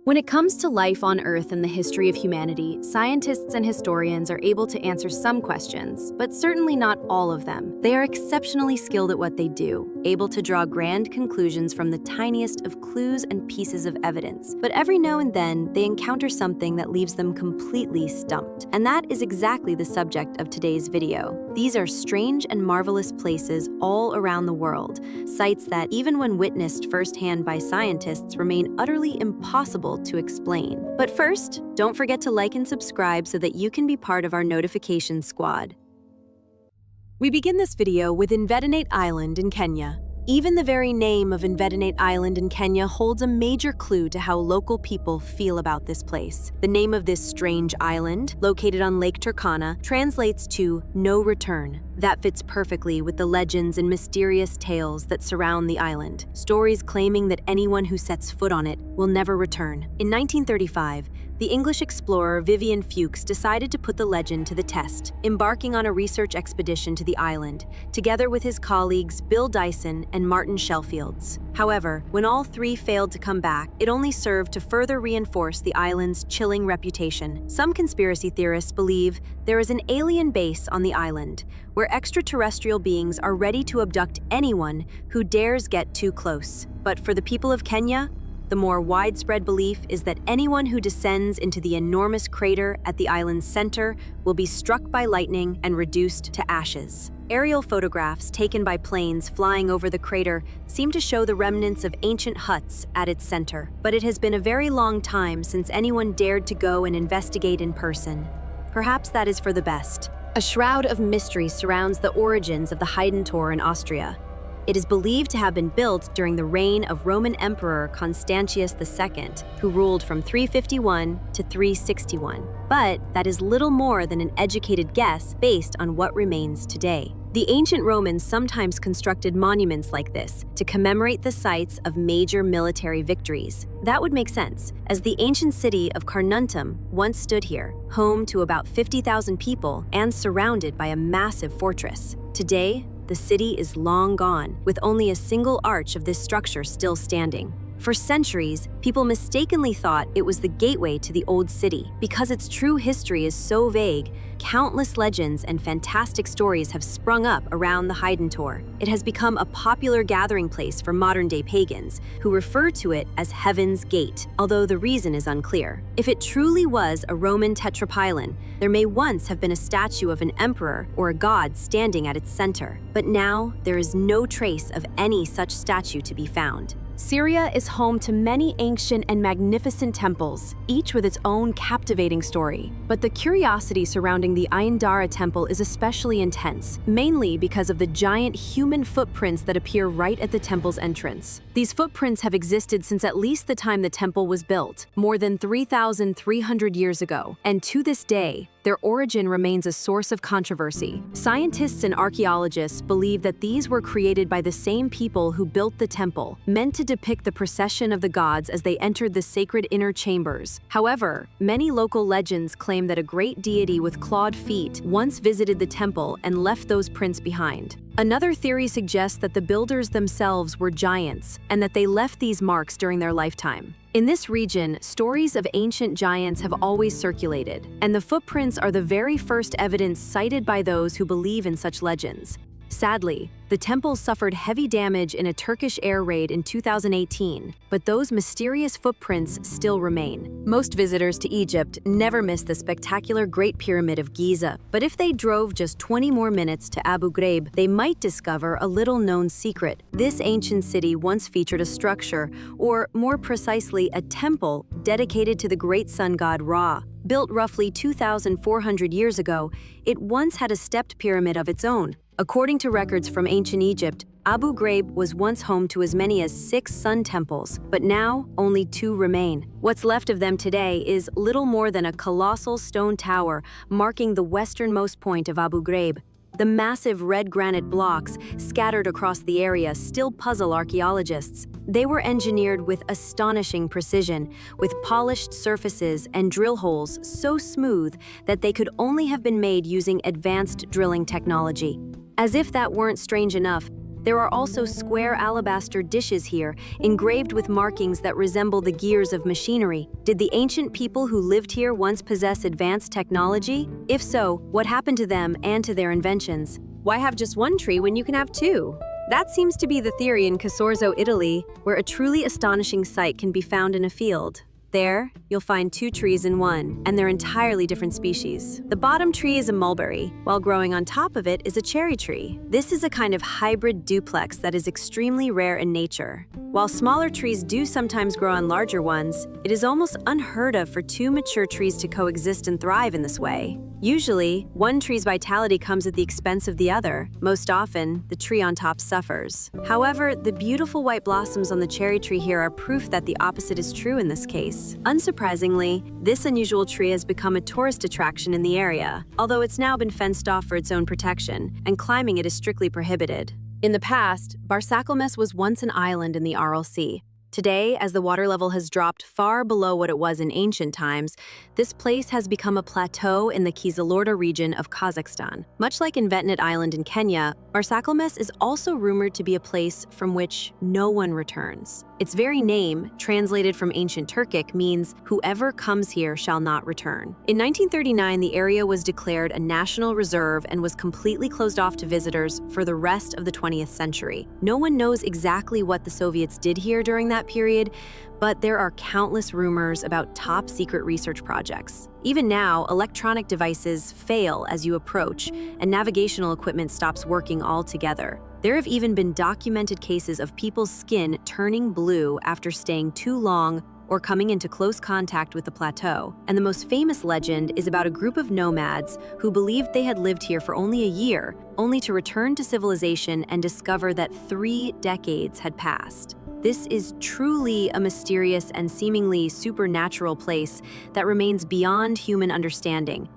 When it comes to life on Earth and the history of humanity, scientists and historians are able to answer some questions, but certainly not all of them. They are exceptionally skilled at what they do, able to draw grand conclusions from the tiniest of clues and pieces of evidence. But every now and then, they encounter something that leaves them completely stumped. And that is exactly the subject of today's video. These are strange and marvelous places all around the world, sites that, even when witnessed firsthand by scientists, remain utterly impossible to explain. But first, don't forget to like and subscribe so that you can be part of our notification squad. We begin this video with Invetonate Island in Kenya. Even the very name of Invetonate Island in Kenya holds a major clue to how local people feel about this place. The name of this strange island, located on Lake Turkana, translates to "no return." That fits perfectly with the legends and mysterious tales that surround the island, stories claiming that anyone who sets foot on it will never return. In 1935, the English explorer Vivian Fuchs decided to put the legend to the test, embarking on a research expedition to the island, together with his colleagues Bill Dyson and Martin Shellfields. However, when all three failed to come back, it only served to further reinforce the island's chilling reputation. Some conspiracy theorists believe there is an alien base on the island, where extraterrestrial beings are ready to abduct anyone who dares get too close. But for the people of Kenya, the more widespread belief is that anyone who descends into the enormous crater at the island's center will be struck by lightning and reduced to ashes. Aerial photographs taken by planes flying over the crater seem to show the remnants of ancient huts at its center. But it has been a very long time since anyone dared to go and investigate in person. Perhaps that is for the best. A shroud of mystery surrounds the origins of the Heidentor in Austria. It is believed to have been built during the reign of Roman Emperor Constantius II, who ruled from 351 to 361. But that is little more than an educated guess based on what remains today. The ancient Romans sometimes constructed monuments like this to commemorate the sites of major military victories. That would make sense, as the ancient city of Carnuntum once stood here, home to about 50,000 people and surrounded by a massive fortress. Today, the city is long gone, with only a single arch of this structure still standing. For centuries, people mistakenly thought it was the gateway to the old city. Because its true history is so vague, countless legends and fantastic stories have sprung up around the Heidentor. It has become a popular gathering place for modern-day pagans, who refer to it as Heaven's Gate, although the reason is unclear. If it truly was a Roman tetrapylon, there may once have been a statue of an emperor or a god standing at its center. But now, there is no trace of any such statue to be found. Syria is home to many ancient and magnificent temples, each with its own captivating story. But the curiosity surrounding the Ain Dara Temple is especially intense, mainly because of the giant human footprints that appear right at the temple's entrance. These footprints have existed since at least the time the temple was built, more than 3,300 years ago, and to this day, their origin remains a source of controversy. Scientists and archaeologists believe that these were created by the same people who built the temple, meant to depict the procession of the gods as they entered the sacred inner chambers. However, many local legends claim that a great deity with clawed feet once visited the temple and left those prints behind. Another theory suggests that the builders themselves were giants and that they left these marks during their lifetime. In this region, stories of ancient giants have always circulated, and the footprints are the very first evidence cited by those who believe in such legends. Sadly, the temple suffered heavy damage in a Turkish air raid in 2018, but those mysterious footprints still remain. Most visitors to Egypt never miss the spectacular Great Pyramid of Giza, but if they drove just 20 more minutes to Abu Ghraib, they might discover a little-known secret. This ancient city once featured a structure, or more precisely, a temple dedicated to the great sun god Ra. Built roughly 2,400 years ago, it once had a stepped pyramid of its own. According to records from ancient Egypt, Abu Ghraib was once home to as many as 6 sun temples, but now only 2 remain. What's left of them today is little more than a colossal stone tower marking the westernmost point of Abu Ghraib. The massive red granite blocks scattered across the area still puzzle archaeologists. They were engineered with astonishing precision, with polished surfaces and drill holes so smooth that they could only have been made using advanced drilling technology. As if that weren't strange enough, There are also square alabaster dishes here, engraved with markings that resemble the gears of machinery. Did the ancient people who lived here once possess advanced technology? If so, what happened to them and to their inventions? Why have just one tree when you can have two? That seems to be the theory in Casorzo, Italy, where a truly astonishing sight can be found in a field. There, you'll find two trees in one, and they're entirely different species. The bottom tree is a mulberry, while growing on top of it is a cherry tree. This is a kind of hybrid duplex that is extremely rare in nature. While smaller trees do sometimes grow on larger ones, it is almost unheard of for two mature trees to coexist and thrive in this way. Usually, one tree's vitality comes at the expense of the other. Most often, the tree on top suffers. However, the beautiful white blossoms on the cherry tree here are proof that the opposite is true in this case. Unsurprisingly, this unusual tree has become a tourist attraction in the area, although it's now been fenced off for its own protection, and climbing it is strictly prohibited. In the past, Barsakelmes was once an island in the Aral Sea. Today, as the water level has dropped far below what it was in ancient times, this place has become a plateau in the Kizilorda region of Kazakhstan. Much like Invetonate Island in Kenya, Barsakelmes is also rumored to be a place from which no one returns. Its very name, translated from ancient Turkic, means whoever comes here shall not return. In 1939, the area was declared a national reserve and was completely closed off to visitors for the rest of the 20th century. No one knows exactly what the Soviets did here during that period, but there are countless rumors about top-secret research projects. Even now, electronic devices fail as you approach, and navigational equipment stops working altogether. There have even been documented cases of people's skin turning blue after staying too long or coming into close contact with the plateau. And the most famous legend is about a group of nomads who believed they had lived here for only a year, only to return to civilization and discover that 3 decades had passed. This is truly a mysterious and seemingly supernatural place that remains beyond human understanding.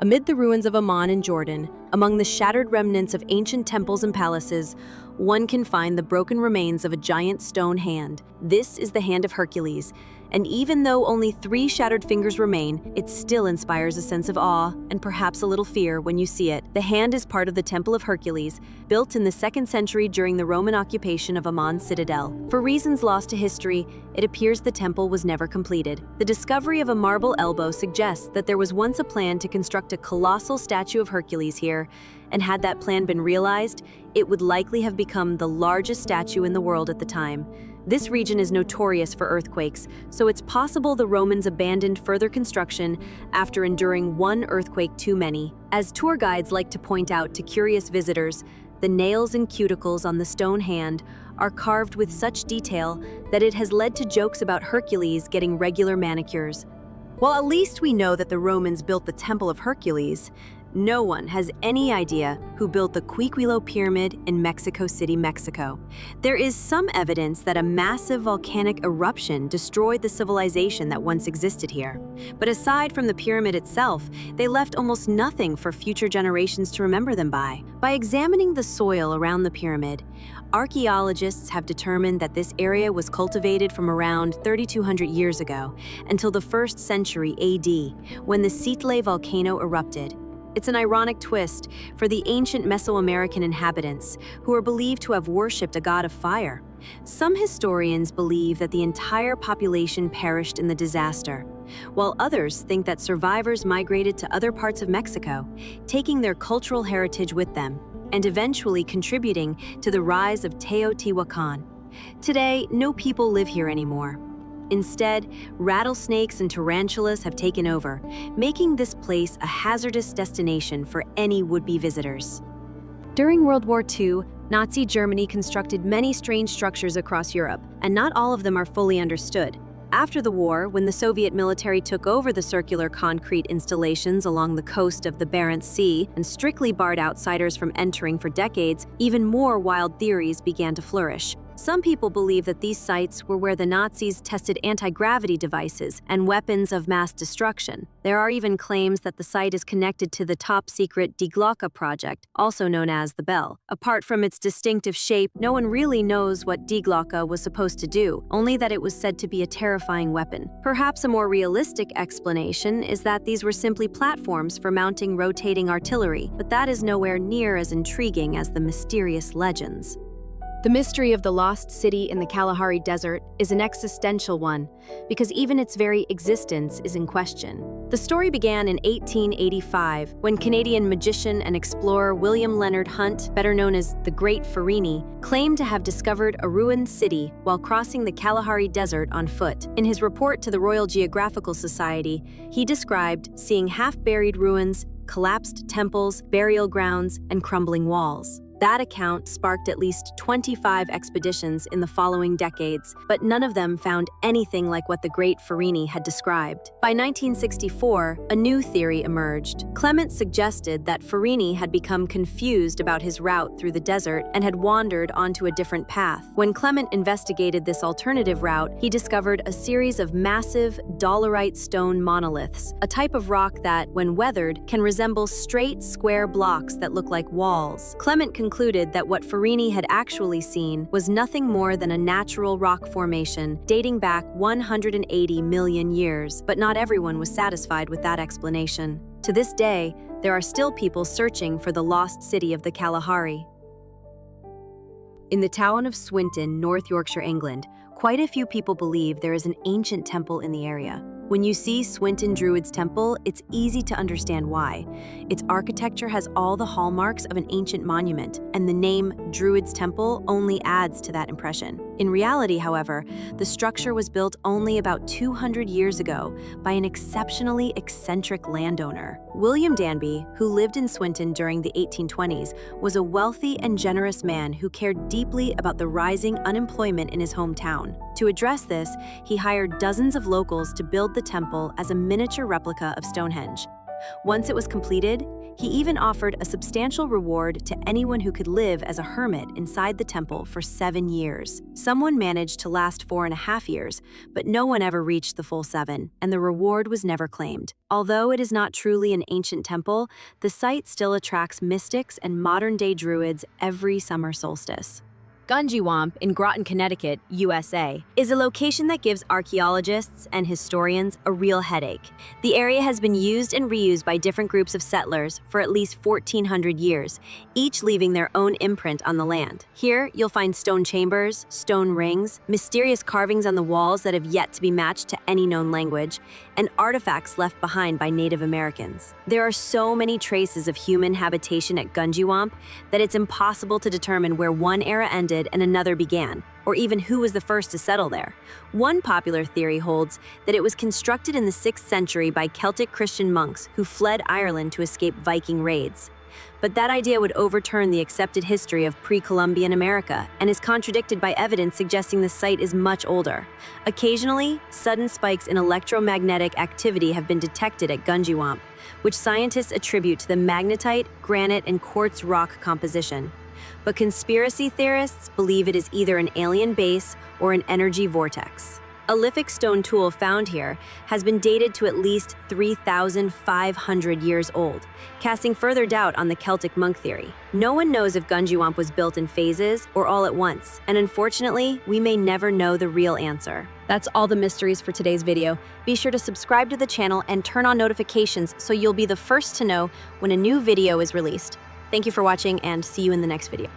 Amid the ruins of Amman in Jordan, among the shattered remnants of ancient temples and palaces, one can find the broken remains of a giant stone hand. This is the hand of Hercules, and even though only 3 shattered fingers remain, it still inspires a sense of awe and perhaps a little fear when you see it. The hand is part of the Temple of Hercules, built in the 2nd century during the Roman occupation of Amman's citadel. For reasons lost to history, it appears the temple was never completed. The discovery of a marble elbow suggests that there was once a plan to construct a colossal statue of Hercules here, and had that plan been realized, it would likely have become the largest statue in the world at the time. This region is notorious for earthquakes, so it's possible the Romans abandoned further construction after enduring one earthquake too many. As tour guides like to point out to curious visitors, the nails and cuticles on the stone hand are carved with such detail that it has led to jokes about Hercules getting regular manicures. While at least we know that the Romans built the Temple of Hercules, no one has any idea who built the Quiquilo Pyramid in Mexico City, Mexico. There is some evidence that a massive volcanic eruption destroyed the civilization that once existed here. But aside from the pyramid itself, they left almost nothing for future generations to remember them by. By examining the soil around the pyramid, archaeologists have determined that this area was cultivated from around 3,200 years ago until the 1st century AD, when the Sitle volcano erupted. It's an ironic twist for the ancient Mesoamerican inhabitants, who are believed to have worshipped a god of fire. Some historians believe that the entire population perished in the disaster, while others think that survivors migrated to other parts of Mexico, taking their cultural heritage with them, and eventually contributing to the rise of Teotihuacan. Today, no people live here anymore. Instead, rattlesnakes and tarantulas have taken over, making this place a hazardous destination for any would-be visitors. During World War II, Nazi Germany constructed many strange structures across Europe, and not all of them are fully understood. After the war, when the Soviet military took over the circular concrete installations along the coast of the Barents Sea and strictly barred outsiders from entering for decades, even more wild theories began to flourish. Some people believe that these sites were where the Nazis tested anti-gravity devices and weapons of mass destruction. There are even claims that the site is connected to the top-secret Die Glocke project, also known as the Bell. Apart from its distinctive shape, no one really knows what Die Glocke was supposed to do, only that it was said to be a terrifying weapon. Perhaps a more realistic explanation is that these were simply platforms for mounting rotating artillery, but that is nowhere near as intriguing as the mysterious legends. The mystery of the lost city in the Kalahari Desert is an existential one, because even its very existence is in question. The story began in 1885, when Canadian magician and explorer William Leonard Hunt, better known as the Great Farini, claimed to have discovered a ruined city while crossing the Kalahari Desert on foot. In his report to the Royal Geographical Society, he described seeing half-buried ruins, collapsed temples, burial grounds, and crumbling walls. That account sparked at least 25 expeditions in the following decades, but none of them found anything like what the Great Farini had described. By 1964, a new theory emerged. Clement suggested that Farini had become confused about his route through the desert and had wandered onto a different path. When Clement investigated this alternative route, he discovered a series of massive dolerite stone monoliths, a type of rock that, when weathered, can resemble straight, square blocks that look like walls. Clement concluded that what Farini had actually seen was nothing more than a natural rock formation dating back 180 million years, but not everyone was satisfied with that explanation. To this day, there are still people searching for the lost city of the Kalahari. In the town of Swinton, North Yorkshire, England, quite a few people believe there is an ancient temple in the area. When you see Swinton Druid's Temple, it's easy to understand why. Its architecture has all the hallmarks of an ancient monument, and the name Druid's Temple only adds to that impression. In reality, however, the structure was built only about 200 years ago by an exceptionally eccentric landowner. William Danby, who lived in Swinton during the 1820s, was a wealthy and generous man who cared deeply about the rising unemployment in his hometown. To address this, he hired dozens of locals to build the temple as a miniature replica of Stonehenge. Once it was completed, he even offered a substantial reward to anyone who could live as a hermit inside the temple for 7 years. Someone managed to last 4.5 years, but no one ever reached the full 7, and the reward was never claimed. Although it is not truly an ancient temple, the site still attracts mystics and modern-day druids every summer solstice. Gunjiwamp in Groton, Connecticut, USA, is a location that gives archaeologists and historians a real headache. The area has been used and reused by different groups of settlers for at least 1,400 years, each leaving their own imprint on the land. Here, you'll find stone chambers, stone rings, mysterious carvings on the walls that have yet to be matched to any known language, and artifacts left behind by Native Americans. There are so many traces of human habitation at Gunjiwamp that it's impossible to determine where one era ended and another began, or even who was the first to settle there. One popular theory holds that it was constructed in the 6th century by Celtic Christian monks who fled Ireland to escape Viking raids. But that idea would overturn the accepted history of pre-Columbian America and is contradicted by evidence suggesting the site is much older. Occasionally, sudden spikes in electromagnetic activity have been detected at Gunjiwamp, which scientists attribute to the magnetite, granite, and quartz rock composition. But conspiracy theorists believe it is either an alien base or an energy vortex. A lithic stone tool found here has been dated to at least 3,500 years old, casting further doubt on the Celtic monk theory. No one knows if Gunjiwamp was built in phases or all at once, and unfortunately, we may never know the real answer. That's all the mysteries for today's video. Be sure to subscribe to the channel and turn on notifications so you'll be the first to know when a new video is released. Thank you for watching, and see you in the next video.